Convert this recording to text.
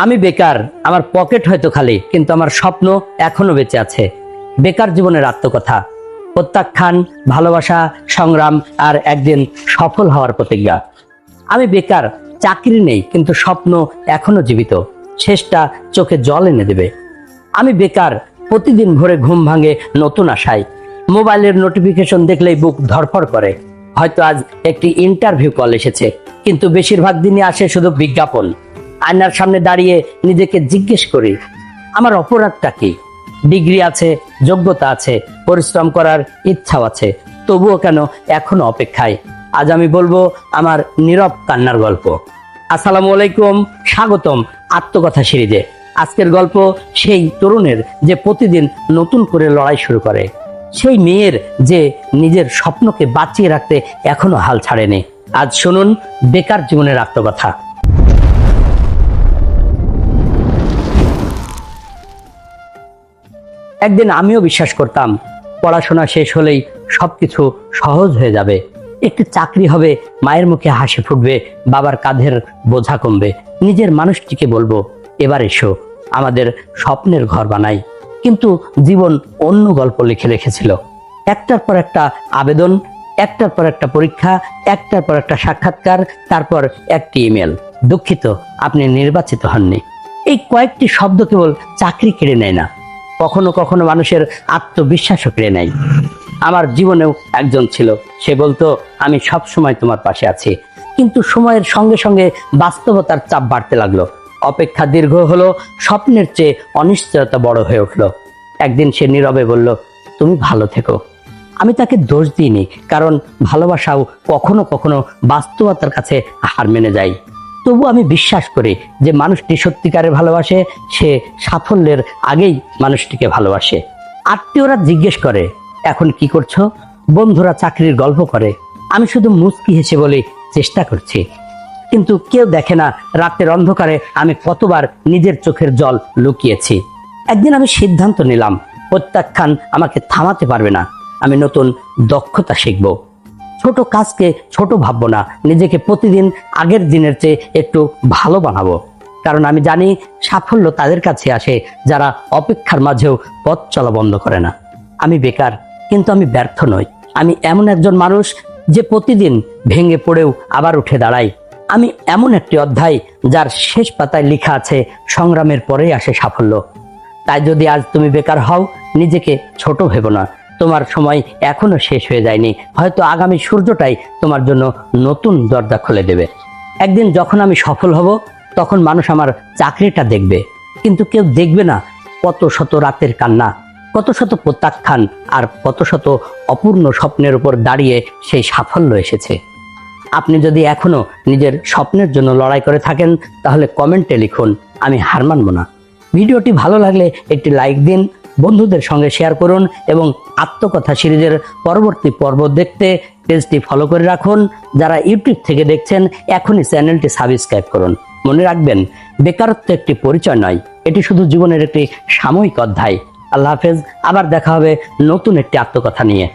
আমি বেকার, আমার পকেট হয়তো খালি, কিন্তু আমার স্বপ্ন এখনো বেঁচে আছে। বেকার জীবনের আত্মকথা, প্রত্যাখ্যান, ভালোবাসা, সংগ্রাম আর একদিন সফল হওয়ার প্রতিজ্ঞা। আমি বেকার, চাকরি নেই, কিন্তু স্বপ্ন এখনো জীবিত, শেষটা চোখে জল এনে দেবে। আমি বেকার, প্রতিদিন ভোরে ঘুম ভাঙে নতুন আশায়, মোবাইলের নোটিফিকেশন দেখলেই বুক ধড়ফড় করে। হয়তো আজ একটি ইন্টারভিউ কল এসেছে, কিন্তু বেশিরভাগ দিনই আসে শুধু বিজ্ঞাপন। আয়নার সামনে দাঁড়িয়ে নিজেকে জিজ্ঞেস করি, আমার অপরাধটা কি? ডিগ্রি আছে, যোগ্যতা আছে, পরিশ্রম করার ইচ্ছাও আছে, তবুও কেন এখনো অপেক্ষায়? আজ আমি বলবো আমার নীরব কান্নার গল্প। আসসালামু আলাইকুম, স্বাগতম আত্মকথা সিরিজে। আজকের গল্প সেই তরুণের যে প্রতিদিন নতুন করে লড়াই শুরু করে, সেই মেয়ের যে নিজের স্বপ্নকে বাঁচিয়ে রাখতে এখনো হাল ছাড়েনি। আজ শুনুন বেকার জীবনের আত্মকথা। একদিন আমিও বিশ্বাস করতাম পড়াশোনা শেষ হলেই সবকিছু সহজ হয়ে যাবে, একটি চাকরি হবে, মায়ের মুখে হাসি ফুটবে, বাবার কাঁধের বোঝা কমবে, নিজের মানুষটিকে বলবো এবার এসো, আমাদের স্বপ্নের ঘর বানাই। কিন্তু জীবন অন্য গল্প লিখে রেখেছিল। একটার পর একটা আবেদন, একটার পর একটা পরীক্ষা, একটার পর একটা সাক্ষাৎকার, তারপর একটি ইমেল, দুঃখিত আপনি নির্বাচিত হননি। এই কয়েকটি শব্দ কেবল চাকরি কেড়ে নেয় না, কখনো কখনো মানুষের আত্মবিশ্বাসও কেড়ে নেয়। আমার জীবনেও একজন ছিল, সে বলতো আমি সব সময় তোমার পাশে আছি। কিন্তু সময়ের সঙ্গে সঙ্গে বাস্তবতার চাপ বাড়তে লাগলো, অপেক্ষা দীর্ঘ হলো, স্বপ্নের চেয়ে অনিশ্চয়তা বড় হয়ে উঠলো। একদিন সে নীরবে বলল, তুমি ভালো থেকো। আমি তাকে দোষ দিইনি, কারণ ভালোবাসাও কখনো কখনো বাস্তবতার কাছে হার মেনে যায়। তবু আমি বিশ্বাস করি যে মানুষটি সত্যিকারে ভালোবাসে, সে সাফল্যের আগেই মানুষটিকে ভালোবাসে। আত্মীয়রা জিজ্ঞেস করে এখন কি করছো, বন্ধুরা চাকরির গল্প করে, আমি শুধু মুচকি হেসে বলি চেষ্টা করছি। কিন্তু কেউ দেখে না রাতের অন্ধকারে আমি কতবার নিজের চোখের জল লুকিয়েছি। একদিন আমি সিদ্ধান্ত নিলাম, প্রত্যাখ্যান আমাকে থামাতে পারবে না। আমি নতুন দক্ষতা শিখব, ছোট কাজকে ছোট ভাববো না, নিজেকে প্রতিদিন আগের দিনের চেয়ে একটু ভালো বানাবো। কারণ আমি জানি সাফল্য তাদের কাছে আসে যারা অপেক্ষার মাঝেও পথ চলা বন্ধ করে না। আমি বেকার, কিন্তু আমি ব্যর্থ নই। আমি এমন একজন মানুষ যে প্রতিদিন ভেঙে পড়েও আবার উঠে দাঁড়াই। আমি এমন একটি অধ্যায় যার শেষ পাতায় লেখা আছে সংগ্রামের পরেই আসে সাফল্য। তাই যদি আজ তুমি বেকার হও, নিজেকে ছোট ভেবো না, তোমার সময় এখনো শেষ হয়ে যায়নি। হয়তো আগামী সূর্যটাই তোমার জন্য নতুন দরজা খুলে দেবে। একদিন যখন আমি সফল হব, তখন মানুষ আমার চাকরিটা দেখবে, কিন্তু কেউ দেখবে না কত শত রাতের কান্না, কত শত প্রত্যাখ্যান, আর কত শত অপূর্ণ স্বপ্নের উপর দাঁড়িয়ে সেই সাফল্য এসেছে। আপনি যদি এখনো নিজের স্বপ্নের জন্য লড়াই করে থাকেন, তাহলে কমেন্টে লিখুন আমি হার মানব না। ভিডিওটি ভালো লাগলে একটি লাইক দিন, বন্ধুদের সঙ্গে শেয়ার করুন এবং আত্মকথা সিরিজের পরবর্তী পর্ব দেখতে পেজটি ফলো করে রাখুন। যারা ইউটিউব থেকে দেখছেন, এখনই চ্যানেলটি সাবস্ক্রাইব করুন। মনে রাখবেন, বেকারত্ব একটি পরিচয় নয়, এটি শুধু জীবনের একটি সাময়িক অধ্যায়। আল্লাহ হাফেজ, আবার দেখা হবে নতুন একটি আত্মকথা নিয়ে।